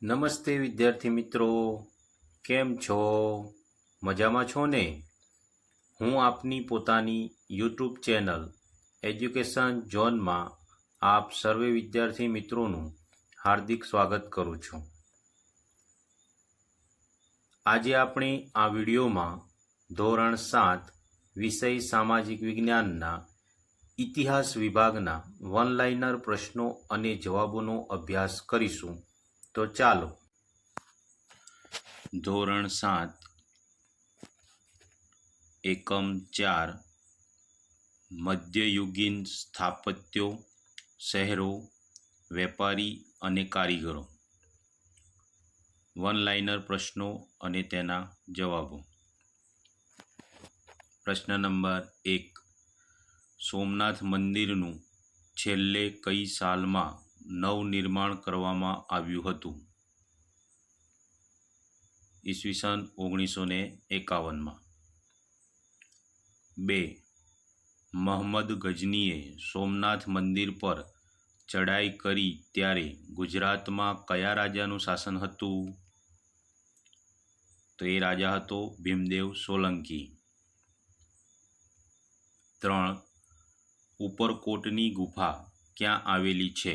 નમસ્તે વિદ્યાર્થી મિત્રો, કેમ છો? મજામાં છો ને? હું આપની પોતાની યુટ્યુબ ચેનલ એજ્યુકેશન ઝોનમાં આપ સર્વે વિદ્યાર્થી મિત્રોનું હાર્દિક સ્વાગત કરું છું. આજે આપણે આ વિડીયોમાં ધોરણ 7 વિષય સામાજિક વિજ્ઞાનના ઇતિહાસ વિભાગના વન-લાઇનર પ્રશ્નો અને જવાબોનો અભ્યાસ કરીશું. તો ચાલો. ધોરણ 7 એકમ 4 મધ્યયુગીન સ્થાપત્યો, શહેરો, વેપારી અને કારીગરો. વન-લાઇનર પ્રશ્નો અને તેના જવાબો. પ્રશ્ન નંબર 1. સોમનાથ મંદિરનું છેલ્લે કઈ સાલમાં નવનિર્માણ કરવામાં આવ્યું હતું? ઈસવીસન 1951માં. 2. મહંમદ ગઝનીએ સોમનાથ મંદિર પર ચડાઈ કરી ત્યારે ગુજરાતમાં કયા રાજાનું શાસન હતું? તો એ રાજા હતો ભીમદેવ સોલંકી. 3. ઉપરકોટની ગુફા ક્યાં આવેલી છે?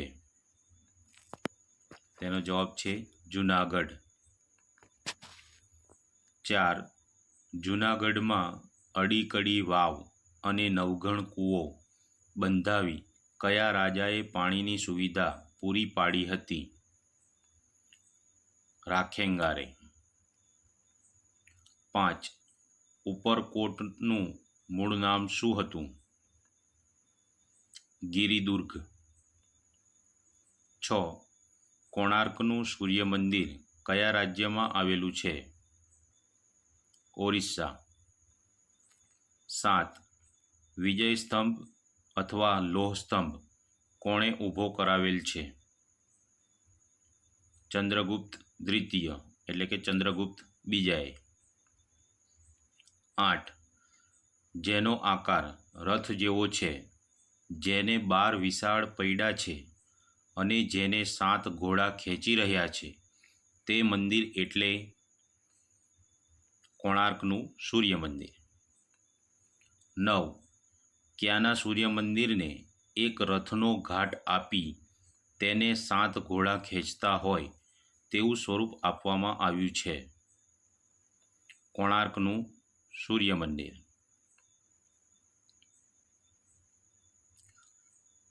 તેનો જવાબ છે જૂનાગઢ. 4. જૂનાગઢમાં અડીકડી વાવ અને નવઘણ કૂવો બંધાવી કયા રાજાએ પાણીની સુવિધા પૂરી પાડી હતી? રાખેંગારે. 5. ઉપરકોટનું મૂળ નામ શું હતું? ગિરિદુર્ગ. 6. કોણાર્કનું સૂર્ય મંદિર કયા રાજ્યમાં આવેલું છે? ઓરિસ્સા. 7. વિજય સ્તંભ અથવા લોહ સ્તંભ કોણે ઊભો કરાવેલ છે? ચંદ્રગુપ્ત દ્વિતીય એટલે કે ચંદ્રગુપ્ત બીજાએ. 8. જેનો આકાર રથ જેવો છે, જેને 12 વિશાળ પૈડા છે અને જેને 7 ઘોડા ખેંચી રહ્યા છે, તે મંદિર એટલે? કોણાર્કનું સૂર્ય મંદિર. 9. ક્યાંના સૂર્ય મંદિરને એક રથનો ઘાટ આપી તેને 7 ઘોડા ખેંચતા હોય તેવું સ્વરૂપ આપવામાં આવ્યું છે? કોણાર્કનું સૂર્ય મંદિર.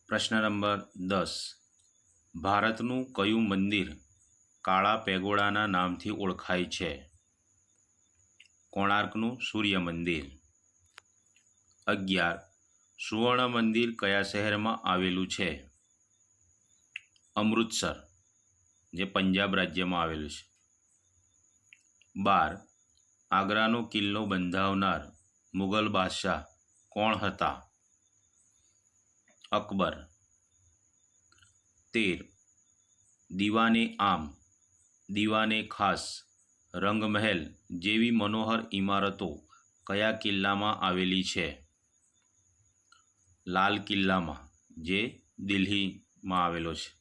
પ્રશ્ન નંબર 10. ભારતનું કયું મંદિર કાળા પેગોડાના નામથી ઓળખાય છે? કોણાર્કનું સૂર્ય મંદિર. 11. સુવર્ણ મંદિર કયા શહેરમાં આવેલું છે? અમૃતસર, જે પંજાબ રાજ્યમાં આવેલું છે. 12. આગ્રાનો કિલ્લો બંધાવનાર મુગલ બાદશાહ કોણ હતા? અકબર. 13. દીવાને આમ, દીવાને ખાસ, રંગમહેલ જેવી મનોહર ઇમારતો કયા કિલ્લામાં આવેલી છે? લાલ કિલ્લામાં, જે દિલ્હીમાં આવેલો છે.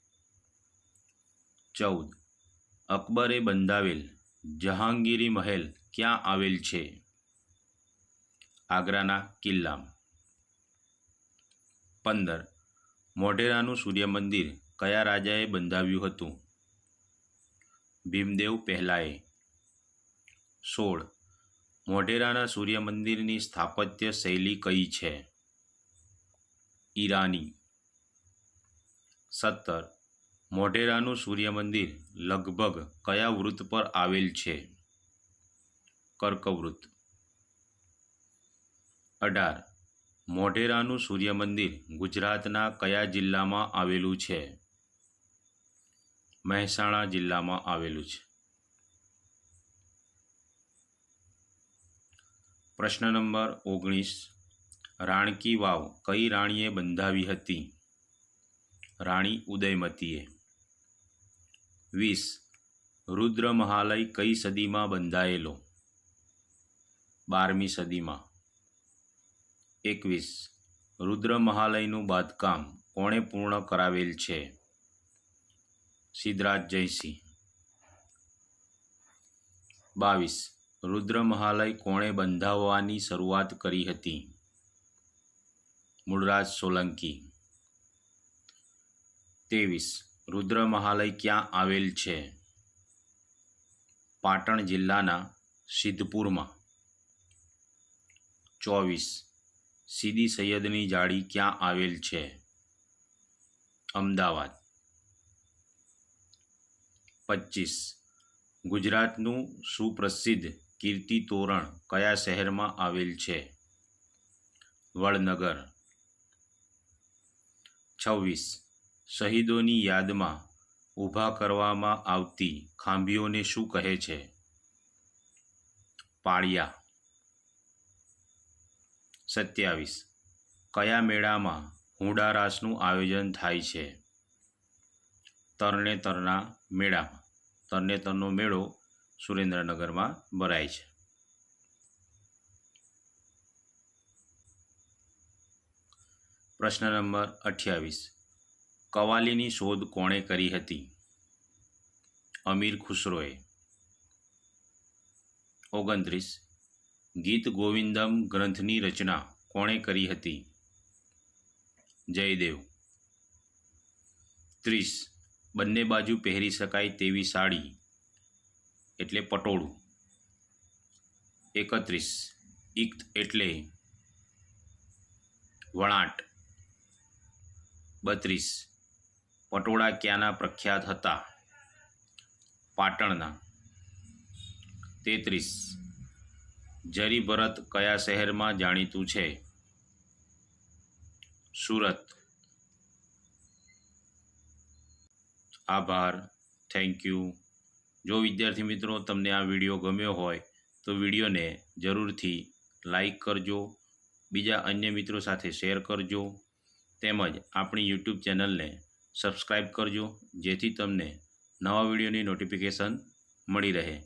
14. અકબરે બંધાવેલ જહાંગીરી મહેલ ક્યાં આવેલ છે? આગ્રાના કિલ્લામાં. 15. મોઢેરાનું સૂર્ય મંદિર કયા રાજાએ બંધાવ્યું હતું? ભીમદેવ પહેલાએ. 16. મોઢેરાના સૂર્ય મંદિરની સ્થાપત્ય શૈલી કઈ છે? ઈરાની. 17. મોઢેરાનું સૂર્ય મંદિર લગભગ કયા વૃત્ત પર આવેલ છે? કર્કવૃત્ત. 18. મોઢેરાનું સૂર્ય મંદિર ગુજરાતના કયા જિલ્લામાં આવેલું છે? મહેસાણા જિલ્લામાં આવેલું છે. પ્રશ્ન નંબર 19. રાણકી વાવ કઈ રાણીએ બંધાવી હતી? રાણી ઉદયમતીએ. 20. રુદ્રમહાલય કઈ સદીમાં બંધાયેલો? 12મી સદીમાં. 21. રુદ્રમહાલયનું બાંધકામ કોણે પૂર્ણ કરાવેલ છે? સિદ્ધરાજ જયસિંહ. 22 રુદ્રમહાલય કોણે બંધાવવાની શરૂઆત કરી હતી? મૂળરાજ સોલંકી. 23 રુદ્રમહાલય ક્યાં આવેલ છે? પાટણ જિલ્લાના સિદ્ધપુરમાં. 24 સીદી સૈયદની જાળી ક્યાં આવેલ છે? અમદાવાદ. 25 ગુજરાતનું સુપ્રસિદ્ધ કીર્તિ તોરણ કયા શહેરમાં આવેલ છે? વડનગર. 26 શહીદોની યાદમાં ઊભા કરવામાં આવતી ખાંભીઓને શું કહે છે? પાળિયા. 27 કયા મેળામાં હુંડા રાસનું આયોજન થાય છે? તરણેતરના મેળામાં. તરણેતરનો મેળો સુરેન્દ્રનગરમાં ભરાય છે. પ્રશ્ન નંબર 28 કવાલીની શોધ કોણે કરી હતી? અમીર ખુસરોએ. 29 ગીત ગોવિંદમ ગ્રંથની રચના કોણે કરી હતી? જયદેવ. 30 બંને બાજુ પહેરી શકાય તેવી સાડી એટલે પટોળું. 31 ઇક્ત એટલે વણાટ. 32 પટોળા ક્યાંના પ્રખ્યાત હતા? પાટણના. 33 જરી ભરત કયા શહેરમાં જાણીતું છે? સુરત. આભાર. Thank you. જો વિદ્યાર્થી મિત્રો તમને આ વિડીયો ગમ્યો હોય તો વિડીયોને જરૂરથી લાઈક કરજો, બીજા અન્ય મિત્રો સાથે શેર કરજો, તેમજ આપણી યુટ્યુબ ચેનલને સબસ્ક્રાઈબ કરજો જેથી તમને નવા વિડીયોની નોટિફિકેશન મળી રહે.